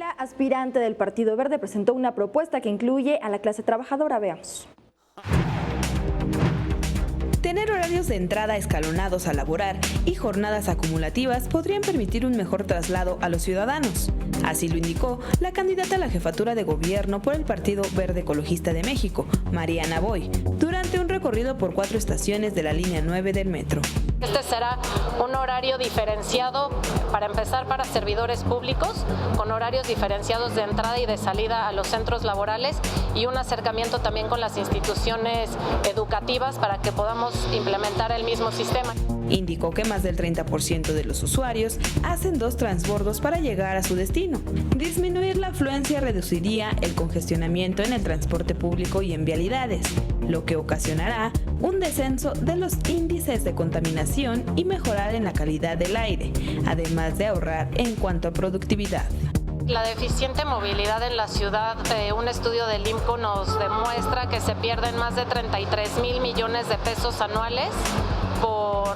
La aspirante del Partido Verde presentó una propuesta que incluye a la clase trabajadora. Veamos. Tener horarios de entrada escalonados a laborar y jornadas acumulativas podrían permitir un mejor traslado a los ciudadanos. Así lo indicó la candidata a la jefatura de gobierno por el Partido Verde Ecologista de México, Mariana Boy, durante un recorrido por 4 estaciones de la línea 9 del metro. Este será un horario diferenciado, para empezar, para servidores públicos, con horarios diferenciados de entrada y de salida a los centros laborales y un acercamiento también con las instituciones educativas para que podamos implementar el mismo sistema. Indicó que más del 30% de los usuarios hacen 2 transbordos para llegar a su destino. Disminuir la afluencia reduciría el congestionamiento en el transporte público y en vialidades, lo que ocasionará un descenso de los índices de contaminación y mejorar en la calidad del aire, además de ahorrar en cuanto a productividad. La deficiente movilidad en la ciudad, un estudio del INCO nos demuestra que se pierden más de 33,000 millones de pesos anuales por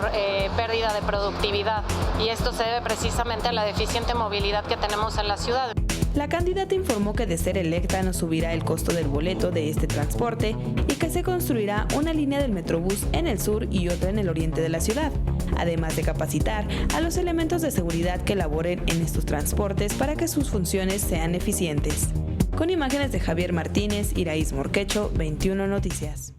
pérdida de productividad, y esto se debe precisamente a la deficiente movilidad que tenemos en la ciudad. La candidata informó que de ser electa no subirá el costo del boleto de este transporte y que se construirá una línea del Metrobús en el sur y otra en el oriente de la ciudad, además de capacitar a los elementos de seguridad que laboren en estos transportes para que sus funciones sean eficientes. Con imágenes de Javier Martínez, Iraíz Morquecho, 21 Noticias.